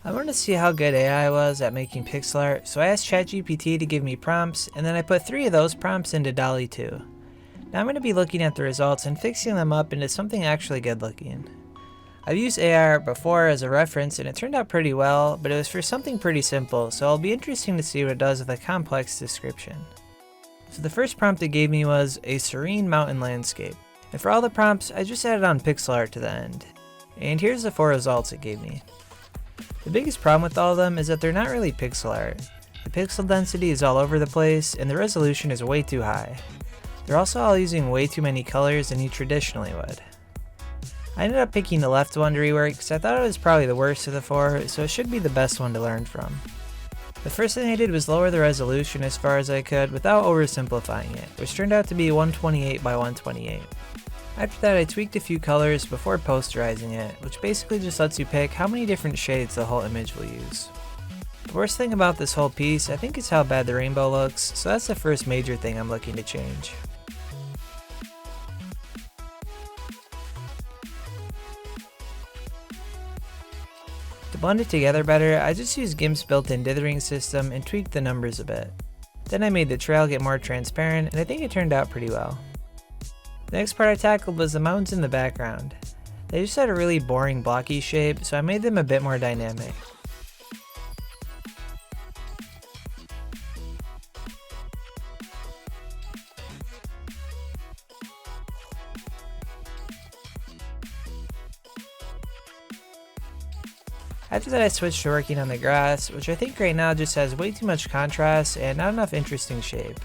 I wanted to see how good AI was at making pixel art, so I asked ChatGPT to give me prompts, and then I put 3 of those prompts into DALL-E 2. Now I'm going to be looking at the results and fixing them up into something actually good looking. I've used AI art before as a reference and it turned out pretty well, but it was for something pretty simple, so it'll be interesting to see what it does with a complex description. So the first prompt it gave me was a serene mountain landscape, and for all the prompts I just added on pixel art to the end. And here's the 4 results it gave me. The biggest problem with all of them is that they're not really pixel art. The pixel density is all over the place and the resolution is way too high. They're also all using way too many colors than you traditionally would. I ended up picking the left one to rework because I thought it was probably the worst of the 4, so it should be the best one to learn from. The first thing I did was lower the resolution as far as I could without oversimplifying it, which turned out to be 128 by 128. After that I tweaked a few colors before posterizing it, which basically just lets you pick how many different shades the whole image will use. The worst thing about this whole piece I think is how bad the rainbow looks, so that's the first major thing I'm looking to change. To blend it together better, I just used GIMP's built-in dithering system and tweaked the numbers a bit. Then I made the trail get more transparent and I think it turned out pretty well. The next part I tackled was the mountains in the background. They just had a really boring blocky shape, so I made them a bit more dynamic. After that I switched to working on the grass, which I think right now just has way too much contrast and not enough interesting shape.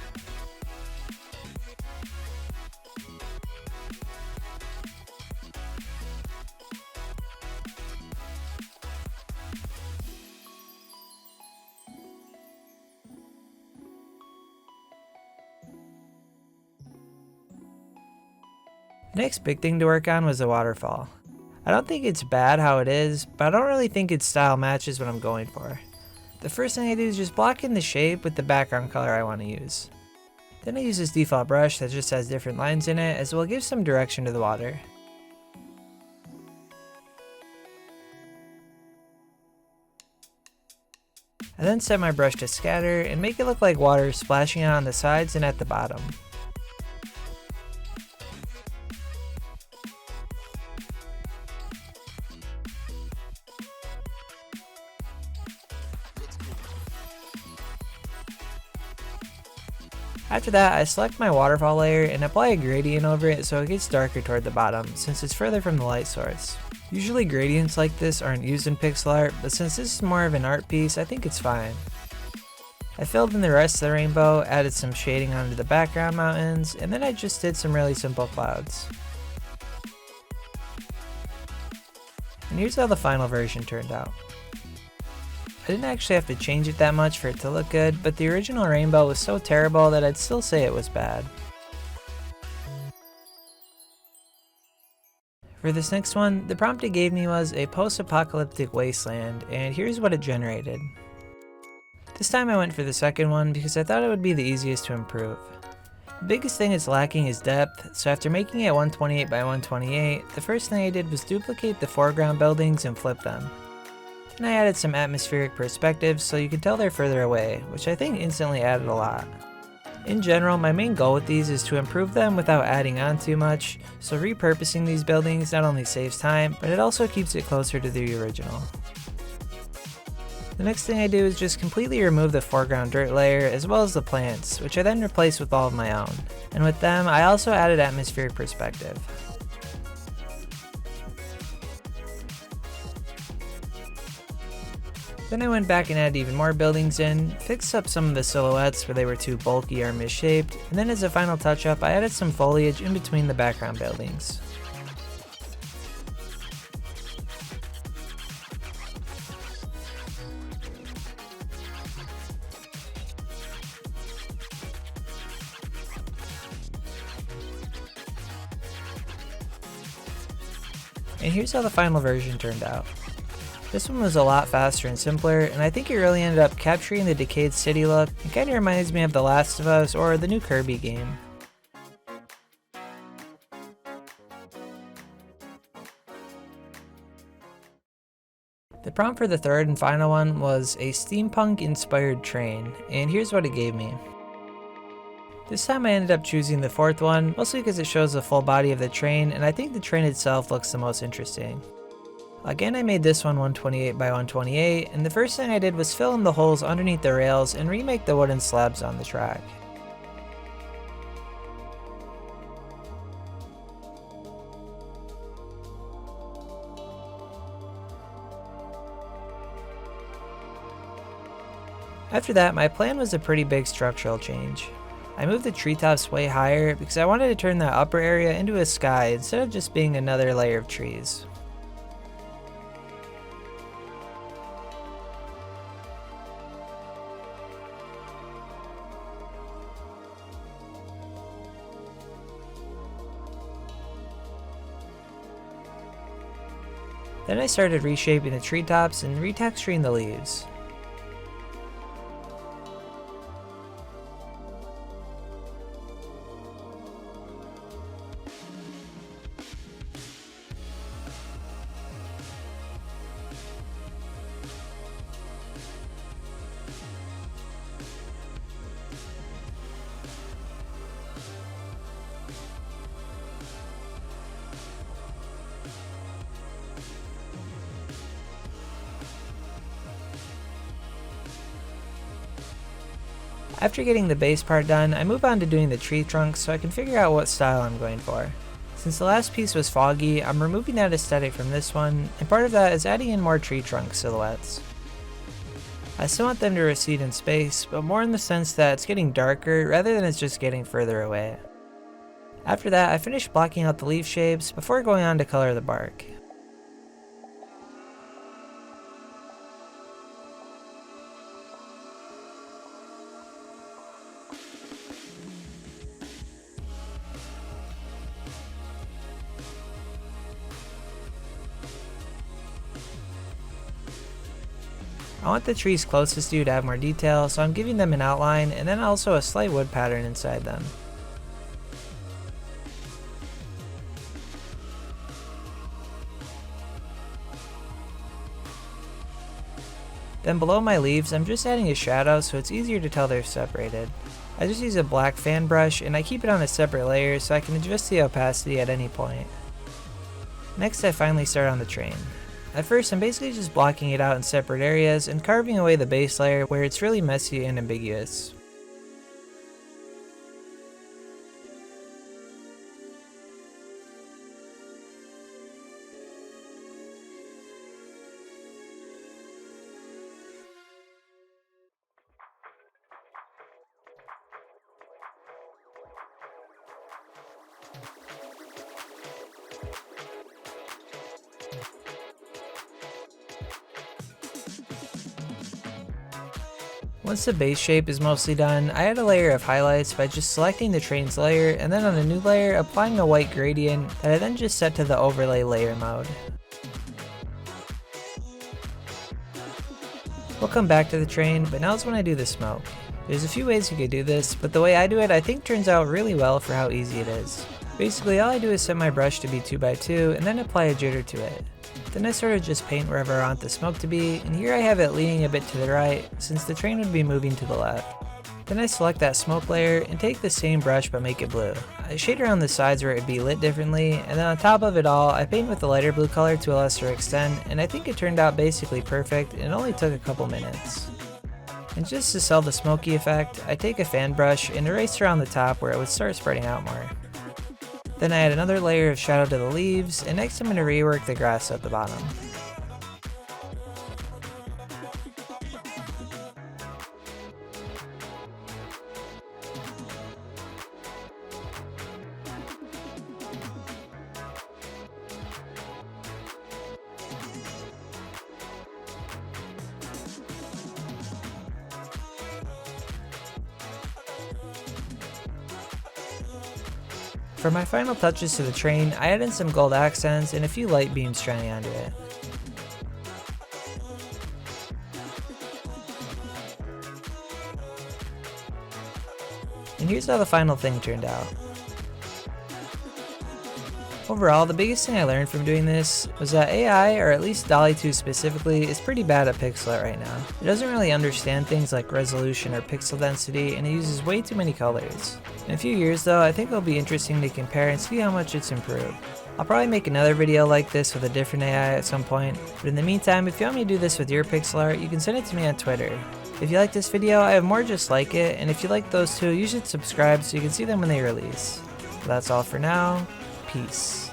The next big thing to work on was the waterfall. I don't think it's bad how it is, but I don't really think its style matches what I'm going for. The first thing I do is just block in the shape with the background color I want to use. Then I use this default brush that just has different lines in it, as well give some direction to the water. I then set my brush to scatter and make it look like water splashing out on the sides and at the bottom. After that, I select my waterfall layer and apply a gradient over it so it gets darker toward the bottom, since it's further from the light source. Usually gradients like this aren't used in pixel art, but since this is more of an art piece, I think it's fine. I filled in the rest of the rainbow, added some shading onto the background mountains, and then I just did some really simple clouds. And here's how the final version turned out. I didn't actually have to change it that much for it to look good, but the original rainbow was so terrible that I'd still say it was bad. For this next one, the prompt it gave me was a post-apocalyptic wasteland, and here's what it generated. This time I went for the second one because I thought it would be the easiest to improve. The biggest thing it's lacking is depth, so after making it 128 by 128, the first thing I did was duplicate the foreground buildings and flip them. Then I added some atmospheric perspectives so you can tell they're further away, which I think instantly added a lot. In general, my main goal with these is to improve them without adding on too much, so repurposing these buildings not only saves time, but it also keeps it closer to the original. The next thing I do is just completely remove the foreground dirt layer as well as the plants, which I then replace with all of my own. And with them, I also added atmospheric perspective. Then I went back and added even more buildings in, fixed up some of the silhouettes where they were too bulky or misshaped, and then as a final touch-up I added some foliage in between the background buildings. And here's how the final version turned out. This one was a lot faster and simpler, and I think it really ended up capturing the decayed city look. It kinda reminds me of The Last of Us or the new Kirby game. The prompt for the third and final one was a steampunk inspired train, and here's what it gave me. This time I ended up choosing the fourth one, mostly because it shows the full body of the train, and I think the train itself looks the most interesting. Again, I made this one 128 by 128, and the first thing I did was fill in the holes underneath the rails and remake the wooden slabs on the track. After that, my plan was a pretty big structural change. I moved the treetops way higher because I wanted to turn that upper area into a sky instead of just being another layer of trees. Then I started reshaping the treetops and retexturing the leaves. After getting the base part done, I move on to doing the tree trunks so I can figure out what style I'm going for. Since the last piece was foggy, I'm removing that aesthetic from this one, and part of that is adding in more tree trunk silhouettes. I still want them to recede in space, but more in the sense that it's getting darker rather than it's just getting further away. After that, I finish blocking out the leaf shapes before going on to color the bark. I want the trees closest to you to have more detail, so I'm giving them an outline and then also a slight wood pattern inside them. Then below my leaves, I'm just adding a shadow so it's easier to tell they're separated. I just use a black fan brush and I keep it on a separate layer so I can adjust the opacity at any point. Next, I finally start on the train. At first, I'm basically just blocking it out in separate areas and carving away the base layer where it's really messy and ambiguous. Once the base shape is mostly done, I add a layer of highlights by just selecting the train's layer and then on a new layer applying a white gradient that I then just set to the overlay layer mode. We'll come back to the train, but now is when I do the smoke. There's a few ways you could do this, but the way I do it I think turns out really well for how easy it is. Basically all I do is set my brush to be 2x2 and then apply a jitter to it. Then I sort of just paint wherever I want the smoke to be, and here I have it leaning a bit to the right, since the train would be moving to the left. Then I select that smoke layer and take the same brush but make it blue. I shade around the sides where it would be lit differently, and then on top of it all, I paint with the lighter blue color to a lesser extent, and I think it turned out basically perfect and it only took a couple minutes. And just to sell the smoky effect, I take a fan brush and erase around the top where it would start spreading out more. Then I add another layer of shadow to the leaves, and next I'm going to rework the grass at the bottom. For my final touches to the train, I add in some gold accents and a few light beams shining onto it. And here's how the final thing turned out. Overall, the biggest thing I learned from doing this was that AI, or at least DALL-E 2 specifically, is pretty bad at pixel art right now. It doesn't really understand things like resolution or pixel density, and it uses way too many colors. In a few years though, I think it'll be interesting to compare and see how much it's improved. I'll probably make another video like this with a different AI at some point, but in the meantime, if you want me to do this with your pixel art, you can send it to me on Twitter. If you like this video, I have more just like it, and if you like those two, you should subscribe so you can see them when they release. But that's all for now. Peace.